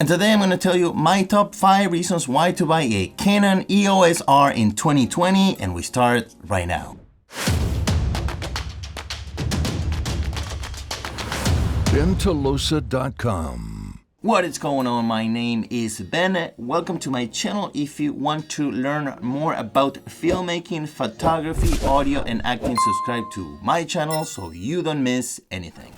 And today I'm going to tell you my top 5 reasons why to buy a Canon EOS R in 2020, and we start right now. Ventolosa.com. What is going on? My name is Ben. Welcome to my channel. If you want to learn more about filmmaking, photography, audio, and acting, subscribe to my channel so you don't miss anything.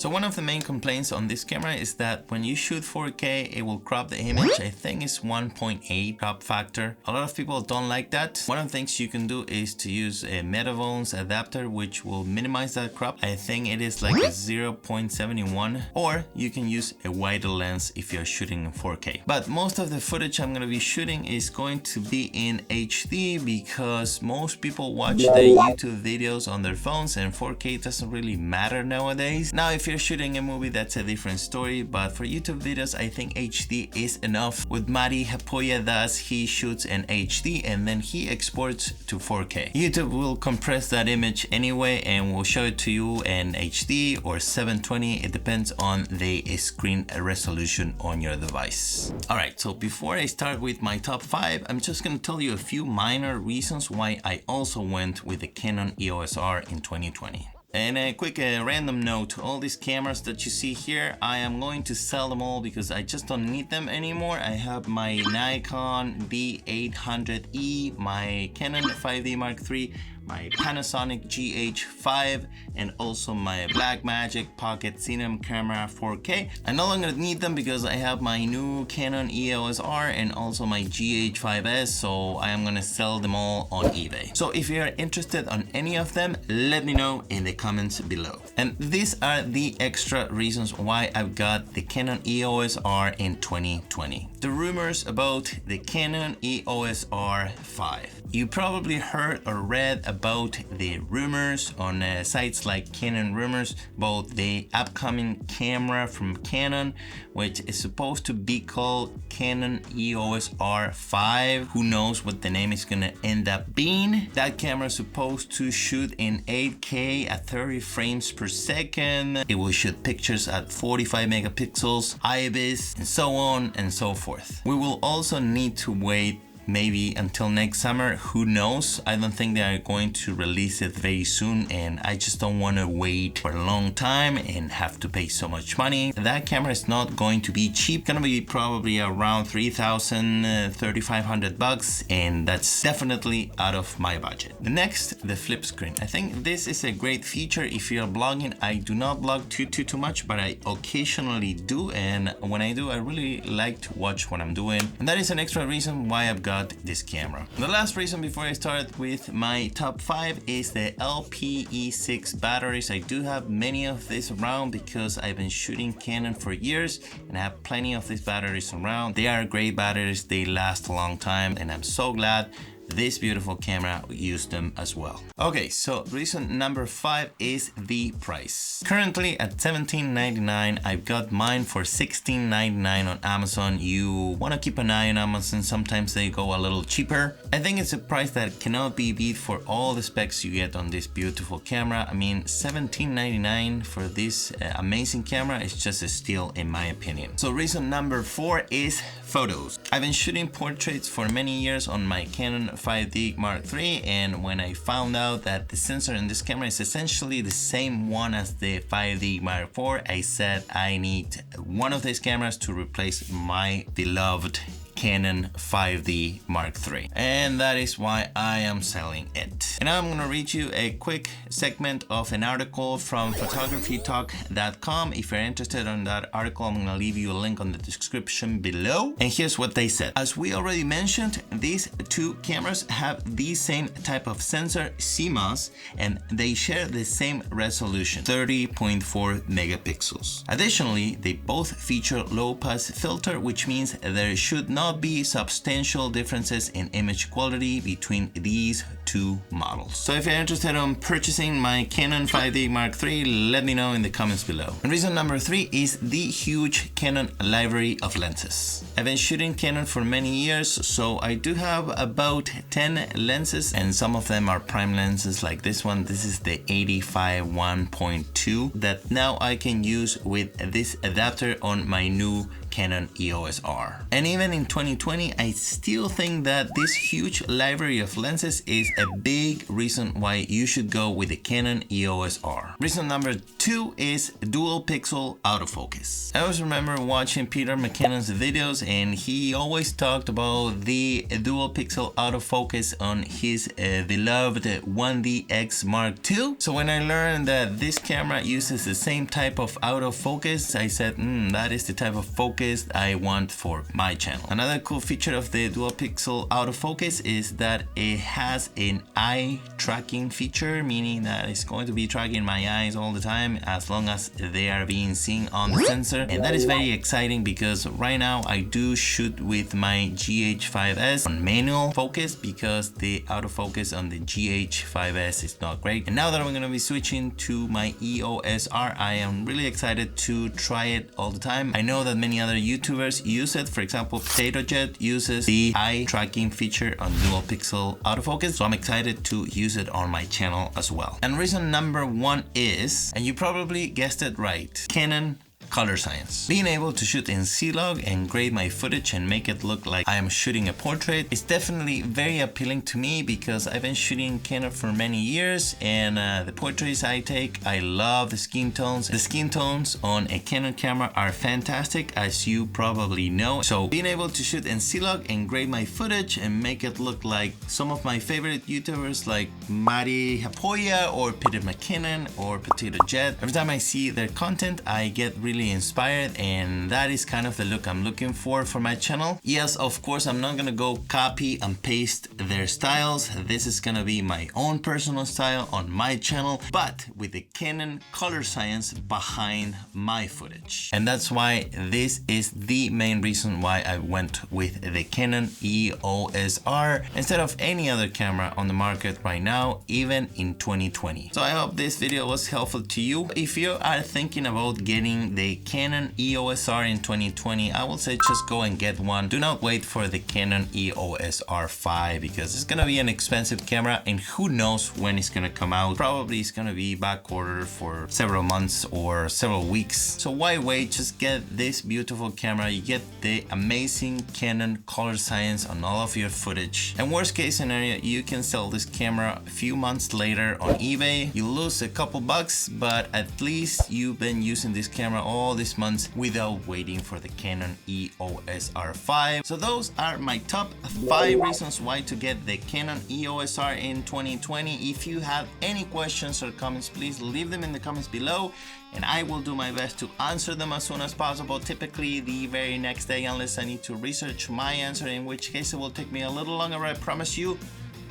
So one of the main complaints on this camera is that when you shoot 4K, it will crop the image. I think it's 1.8 crop factor. A lot of people don't like that. One of the things you can do is to use a Metavones adapter, which will minimize that crop. I think it is like a 0.71, or you can use a wider lens if you're shooting in 4K. But most of the footage I'm going to be shooting is going to be in HD because most people watch the YouTube videos on their phones, and 4K doesn't really matter nowadays. Now, if you're shooting a movie, that's a different story, but for YouTube videos, I think HD is enough. What Mari Hapoya does, he shoots in HD and then he exports to 4K. YouTube will compress that image anyway and will show it to you in HD or 720. It depends on the screen resolution on your device. Alright, so before I start with my top 5, I'm just going to tell you a few minor reasons why I also went with the Canon EOS R in 2020. And a quick random note, all these cameras that you see here, I am going to sell them all because I just don't need them anymore. I have my Nikon D800E, my Canon 5D Mark III, my Panasonic GH5, and also my Blackmagic Pocket Cinema camera 4K. I no longer need them because I have my new Canon EOS R and also my GH5S, so I am gonna sell them all on eBay. So if you are interested on any of them, let me know in the comments below. And these are the extra reasons why I've got the Canon EOS R in 2020. The rumors about the Canon EOS R5. You probably heard or read about the rumors on sites like Canon Rumours about the upcoming camera from Canon, which is supposed to be called Canon EOS R5. Who knows what the name is gonna end up being. That camera is supposed to shoot in 8K at 30 frames per second. It will shoot pictures at 45 megapixels, IBIS, and so on and so forth. We will also need to wait maybe until next summer, who knows. I don't think they are going to release it very soon, and I just don't want to wait for a long time and have to pay so much money. That camera is not going to be cheap, gonna be probably around 3,000, 3,500 bucks, and that's definitely out of my budget. The next, the flip screen. I think this is a great feature if you're blogging. I do not blog too much, but I occasionally do, and when I do, I really like to watch what I'm doing, and that is an extra reason why I've got this camera. The last reason before I start with my top 5 is the LPE6 batteries. I do have many of these around because I've been shooting Canon for years and I have plenty of these batteries around. They are great batteries, they last a long time, and I'm so glad this beautiful camera used them as well. Okay, so reason number 5 is the price. Currently at $17.99, I've got mine for $16.99 on Amazon. You want to keep an eye on Amazon, sometimes they go a little cheaper. I think it's a price that cannot be beat for all the specs you get on this beautiful camera. I mean, $17.99 for this amazing camera is just a steal in my opinion. So reason number 4 is photos. I've been shooting portraits for many years on my Canon 5D Mark III, and when I found out that the sensor in this camera is essentially the same one as the 5D Mark IV, I said I need one of these cameras to replace my beloved Canon 5D Mark III, and that is why I am selling it. And now I'm gonna read you a quick segment of an article from photographytalk.com. If you're interested in that article, I'm gonna leave you a link on the description below. And here's what they said. As we already mentioned, these two cameras have the same type of sensor, CMOS, and they share the same resolution, 30.4 megapixels. Additionally, they both feature low pass filter, which means there should not not be substantial differences in image quality between these two models. So if you're interested in purchasing my Canon 5D Mark III, let me know in the comments below. And reason number 3 is the huge Canon library of lenses. I've been shooting Canon for many years, so I do have about 10 lenses, and some of them are prime lenses like this one. This is the 85 1.2 that now I can use with this adapter on my new Canon EOS R. And even in 2020, I still think that this huge library of lenses is a big reason why you should go with the Canon EOS R. Reason number 2 is dual pixel autofocus. I always remember watching Peter McKinnon's videos, and he always talked about the dual pixel autofocus on his beloved 1DX Mark II. So when I learned that this camera uses the same type of autofocus, I said, that is the type of focus I want for my channel. Another cool feature of the dual pixel autofocus is that it has an eye tracking feature, meaning that it's going to be tracking my eyes all the time as long as they are being seen on the sensor. And that is very exciting because right now I do shoot with my GH5S on manual focus because the autofocus on the GH5S is not great. And now that I'm going to be switching to my EOS R, I am really excited to try it all the time. I know that many other YouTubers use it. For example, Potato Jet uses the eye tracking feature on dual pixel autofocus, so I'm excited to use it on my channel as well. And reason number 1 is, and you probably guessed it right, Canon color science. Being able to shoot in C-Log and grade my footage and make it look like I am shooting a portrait is definitely very appealing to me because I've been shooting Canon for many years, and the portraits I take, I love the skin tones. The skin tones on a Canon camera are fantastic, as you probably know. So being able to shoot in C-Log and grade my footage and make it look like some of my favorite YouTubers like Mari Hapoya or Peter McKinnon or Potato Jet, every time I see their content, I get really inspired, and that is kind of the look I'm looking for my channel. Yes, of course, I'm not gonna go copy and paste their styles. This is gonna be my own personal style on my channel, but with the Canon color science behind my footage. And that's why this is the main reason why I went with the Canon EOS R instead of any other camera on the market right now, even in 2020. So I hope this video was helpful to you. If you are thinking about getting the Canon EOS R in 2020, I will say just go and get one. Do not wait for the Canon EOS R5 because it's gonna be an expensive camera, and who knows when it's gonna come out. Probably it's gonna be back ordered for several months or several weeks. So why wait? Just get this beautiful camera. You get the amazing Canon color science on all of your footage. And worst case scenario, you can sell this camera a few months later on eBay. You lose a couple bucks, but at least you've been using this camera all these months without waiting for the Canon EOS R5. So those are my top 5 reasons why to get the Canon EOS R in 2020. If you have any questions or comments, please leave them in the comments below, and I will do my best to answer them as soon as possible, typically the very next day, unless I need to research my answer, in which case it will take me a little longer. I promise you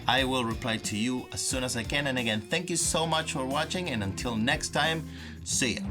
I will reply to you as soon as I can. And again, thank you so much for watching, and until next time, see ya.